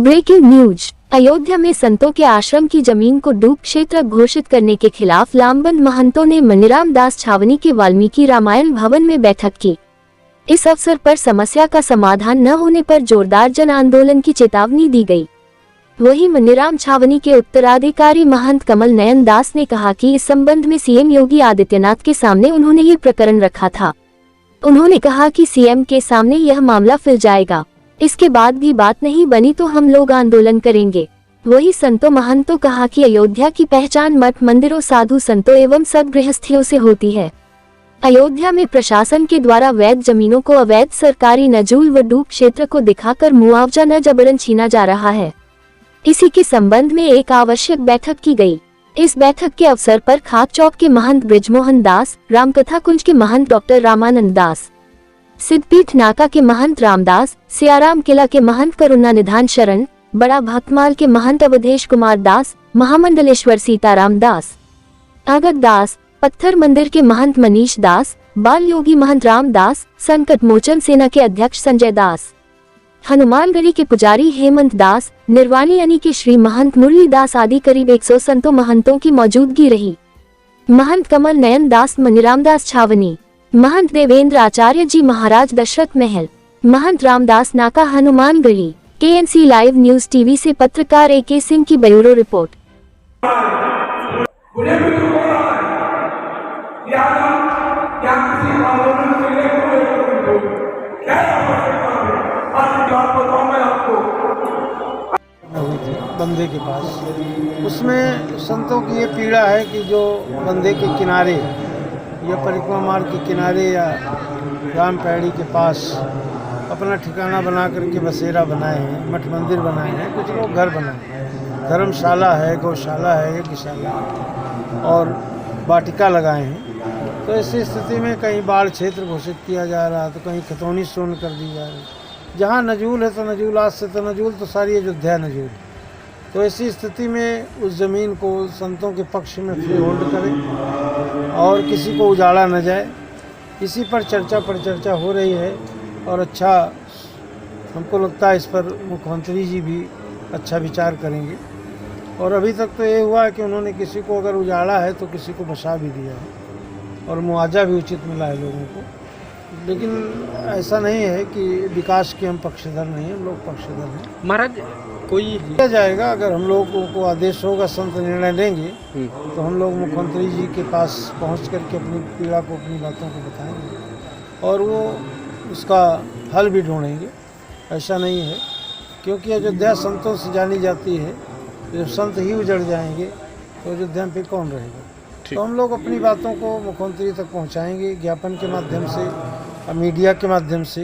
Breaking news. Ayodhya में संतों के आश्रम की जमीन को डूब क्षेत्र घोषित करने के खिलाफ लामबंद महंतों ने मनीराम दास छावनी के वाल्मीकि रामायण भवन में बैठक की। इस अवसर पर समस्या का समाधान न होने पर जोरदार जन आंदोलन की चेतावनी दी गई। वहीं मनीराम छावनी के उत्तराधिकारी महंत कमल नयन दास ने कहा कि इस संबंध में सीएम योगी आदित्यनाथ के सामने उन्होंने ये प्रकरण रखा था। उन्होंने कहा कि सीएम के सामने यह मामला फिर जाएगा, इसके बाद भी बात नहीं बनी तो हम लोग आंदोलन करेंगे। वही संतों महंतों कहा कि अयोध्या की पहचान मठ मंदिरों, साधु संतों एवं सब गृहस्थियों से होती है। अयोध्या में प्रशासन के द्वारा वैध जमीनों को अवैध सरकारी नजूल व डूब क्षेत्र को दिखाकर मुआवजा न जबरन छीना जा रहा है। इसी के संबंध में एक आवश्यक बैठक की गई। इस बैठक के अवसर पर खाक चौक के महंत ब्रिजमोहन दास, रामकथा कुंज के महंत डॉक्टर रामानंद दास, सिद्धपीठ नाका के महंत रामदास, सियाराम किला के महंत करुणा निधान शरण, बड़ा भक्तमाल के महंत अवधेश कुमार दास, महामंडलेश्वर सीताराम दास, आगत दास, पत्थर मंदिर के महंत मनीष दास, बाल योगी महंत राम दास, संकट मोचन सेना के अध्यक्ष संजय दास, हनुमानगढ़ी के पुजारी हेमंत दास, निर्वाणी यानी के श्री महंत मुरली दास आदि करीब 100 संतों महंतों की मौजूदगी रही। महंत कमल नयन दास मनीराम दास छावनी, महंत देवेंद्र आचार्य जी महाराज दशरथ महल, महंत रामदास नाका Hanumangarhi. KNC live news TV से पत्रकार AK सिंह की ब्यूरो रिपोर्ट। बंदे के पास उसमें संतों की ये पीड़ा है कि जो बंदे के किनारे या परिक्रमा मार्ग के किनारे या राम पैड़ी के पास अपना ठिकाना बना करके बसेरा बनाए हैं, मठ मंदिर बनाए हैं, कुछ लोग घर बनाए हैं, धर्मशाला है, गौशाला है, यज्ञशाला और वाटिका लगाए हैं। तो ऐसी स्थिति में कहीं बाढ़ क्षेत्र घोषित किया जा रहा है, तो कहीं खतौनी शून्य कर दी जा रही। जहाँ नजूल है तो नजूल, आज से तो नजूल तो सारी अयोध्या नजूल। तो ऐसी स्थिति में उस ज़मीन को संतों के पक्ष में फ्री होल्ड करें और किसी को उजाड़ा न जाए। इसी पर चर्चा हो रही है और अच्छा हमको लगता है इस पर मुख्यमंत्री जी भी अच्छा विचार करेंगे। और अभी तक तो ये हुआ है कि उन्होंने किसी को अगर उजाड़ा है तो किसी को बचा भी दिया है और मुआवजा भी उचित मिला है लोगों को। लेकिन ऐसा नहीं है कि विकास के हम पक्षधर नहीं हैं, लोग पक्षधर हैं। महाराज कोई किया जाएगा, अगर हम लोगों को आदेश होगा, संत निर्णय लेंगे तो हम लोग मुख्यमंत्री जी के पास पहुंच करके अपनी पीड़ा को, अपनी बातों को बताएंगे और वो उसका हल भी ढूंढेंगे। ऐसा नहीं है, क्योंकि अयोध्या संतों से जानी जाती है। जब संत ही उजड़ जाएंगे तो अयोध्या में कौन रहेगा। तो हम लोग अपनी बातों को मुख्यमंत्री तक पहुंचाएंगे, ज्ञापन के माध्यम से, मीडिया के माध्यम से,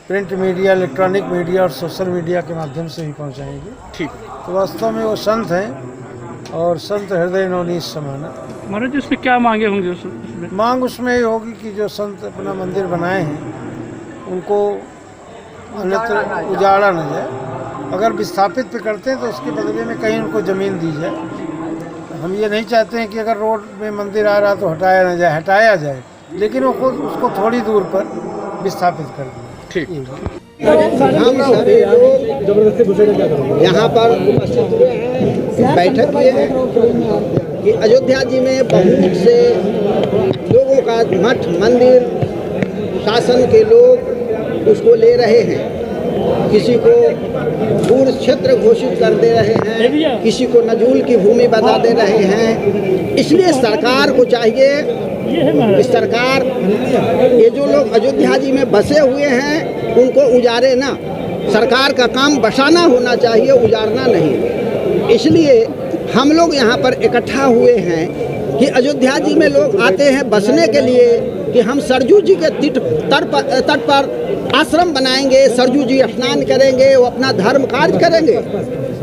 प्रिंट मीडिया, इलेक्ट्रॉनिक मीडिया और सोशल मीडिया के माध्यम से भी पहुंचाएंगे। ठीक। तो वास्तव में वो संत हैं और संत हृदय नवनीत समाना। महाराज उसमें क्या मांगे होंगे? उसमें मांग उसमें ये होगी कि जो संत अपना मंदिर बनाए हैं उनको अन्यत्र उजाड़ा न जाए। अगर विस्थापित पे करते हैं तो उसके बदले में कहीं उनको ज़मीन दी जाए। हम ये नहीं चाहते हैं कि अगर रोड में मंदिर आ रहा तो हटाया न जाए, हटाया जाए, लेकिन वो खुद उसको थोड़ी दूर पर विस्थापित कर दें। ठीक। यहाँ पर उपस्थित हुए हैं, बैठक किए हैं कि अयोध्या जी में बहुत से लोगों का मठ मंदिर शासन के लोग उसको ले रहे हैं। किसी को पूर्ण क्षेत्र घोषित कर दे रहे हैं, किसी को नजूल की भूमि बता दे रहे हैं। इसलिए सरकार को चाहिए कि सरकार ये जो लोग अयोध्या जी में बसे हुए हैं उनको उजारे ना। सरकार का काम बसाना होना चाहिए, उजारना नहीं। इसलिए हम लोग यहाँ पर इकट्ठा हुए हैं कि अयोध्या जी में लोग आते हैं बसने के लिए कि हम सरजू जी के तट पर आश्रम बनाएंगे, सरजू जी स्नान करेंगे, वो अपना धर्म कार्य करेंगे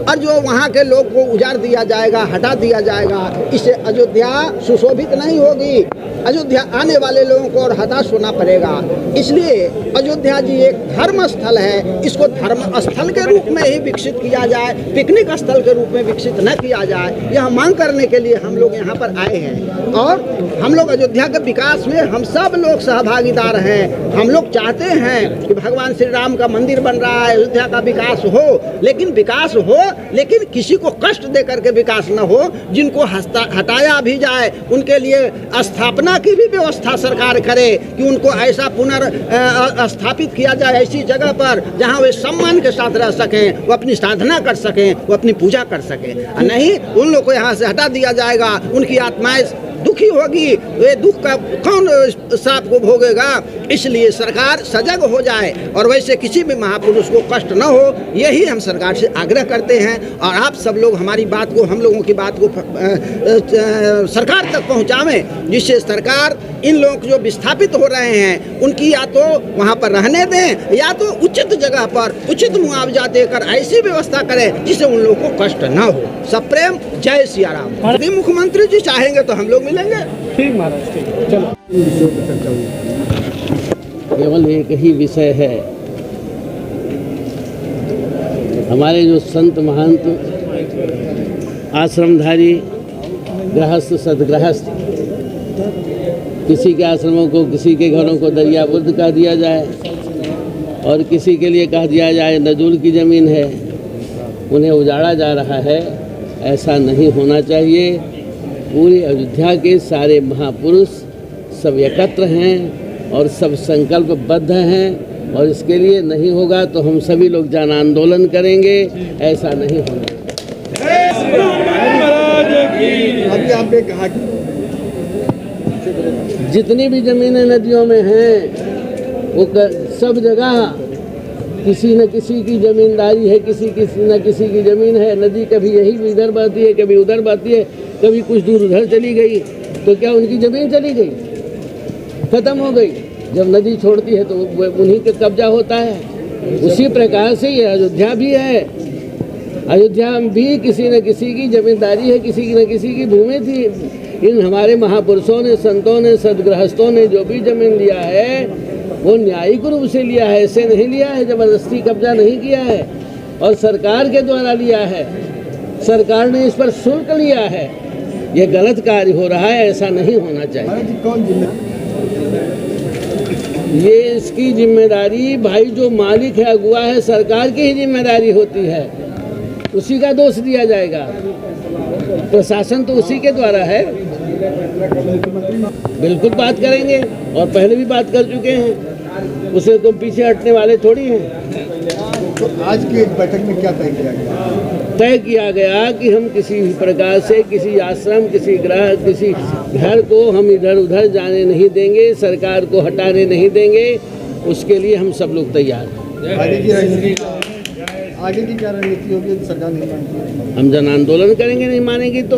और जो वहाँ के लोग को उजाड़ दिया जाएगा, हटा दिया जाएगा, इससे अयोध्या सुशोभित नहीं होगी। अयोध्या आने वाले लोगों को और हताश होना पड़ेगा। इसलिए अयोध्या जी एक धर्म स्थल है, इसको धर्म स्थल के रूप में ही विकसित किया जाए, पिकनिक स्थल के रूप में विकसित न किया जाए। यह मांग करने के लिए हम लोग यहाँ पर आए हैं और हम लोग अयोध्या के विकास में हम सब लोग सहभागीदार हैं। हम लोग चाहते हैं कि भगवान श्री राम का मंदिर बन रहा है, अयोध्या का विकास हो, लेकिन किसी को कष्ट दे करके विकास न हो। जिनको हटाया भी जाए उनके लिए स्थापना की भी व्यवस्था सरकार करे कि उनको ऐसा स्थापित किया जाए ऐसी जगह पर जहां वे सम्मान के साथ रह सकें, वो अपनी साधना कर सकें, वो अपनी पूजा कर सकें। नहीं, उन लोगों को यहाँ से हटा दिया जाएगा, उनकी आत्माएं दुखी होगी, वे दुख का कौन श्राप को भोगेगा। इसलिए सरकार सजग हो जाए और वैसे किसी भी महापुरुष को कष्ट न हो, यही हम सरकार से आग्रह करते हैं। और आप सब लोग हमारी बात को, हम लोगों की बात को सरकार तक पहुंचावें, जिससे सरकार इन लोग जो विस्थापित हो रहे हैं उनकी या तो वहां पर रहने दें या तो उचित जगह पर उचित मुआवजा देकर ऐसी व्यवस्था करें जिससे उन लोगों को कष्ट न हो। सब प्रेम, जय सिया राम। यदि मुख्यमंत्री जी चाहेंगे तो हम लोग मिलेंगे। ठीक महाराज, ठीक, चलो। केवल एक ही विषय है, हमारे जो संत महंत आश्रमधारी गृहस्थ सदगृहस्थ, किसी के आश्रमों को, किसी के घरों को दरियाबुर्द कह दिया जाए और किसी के लिए कह दिया जाए नजूल की ज़मीन है, उन्हें उजाड़ा जा रहा है। ऐसा नहीं होना चाहिए। पूरी अयोध्या के सारे महापुरुष सब एकत्र हैं और सब संकल्पबद्ध हैं और इसके लिए नहीं होगा तो हम सभी लोग जन आंदोलन करेंगे। ऐसा नहीं होना। अभी आपने कहा जितनी भी ज़मीनें नदियों में हैं वो सब जगह किसी न किसी की ज़मींदारी है, किसी न किसी की ज़मीन है। नदी कभी यही इधर बहती है, कभी उधर बहती है, कभी कुछ दूर उधर चली गई, तो क्या उनकी ज़मीन चली गई, ख़त्म हो गई? जब नदी छोड़ती है तो उन्हीं का कब्जा होता है। उसी प्रकार से ये अयोध्या भी है। अयोध्या भी किसी न किसी की ज़मींदारी है, किसी न किसी की भूमि थी। इन हमारे महापुरुषों ने, संतों ने, सदगृहस्थों ने जो भी ज़मीन लिया है वो न्यायिक रूप से लिया है, ऐसे नहीं लिया है, ज़बरदस्ती कब्जा नहीं किया है और सरकार के द्वारा लिया है। सरकार ने इस पर शुल्क लिया है। ये गलत कार्य हो रहा है, ऐसा नहीं होना चाहिए। कौन ये इसकी जिम्मेदारी भाई जो मालिक है, अगुआ है, सरकार की ही जिम्मेदारी होती है। उसी का दोष दिया जाएगा। प्रशासन तो उसी के द्वारा है। बिल्कुल बात करेंगे और पहले भी बात कर चुके हैं, उसे तो पीछे हटने वाले थोड़ी हैं। तो आज की एक बैठक में क्या तय किया गया? तय किया गया कि हम किसी भी प्रकार से किसी आश्रम, किसी ग्रह, किसी घर को हम इधर उधर जाने नहीं देंगे, सरकार को हटाने नहीं देंगे। उसके लिए हम सब लोग तैयार हैं। आगे की क्या रणनीति होगी? सरकार नहीं मानती है, हम जन आंदोलन करेंगे, नहीं मानेंगी तो।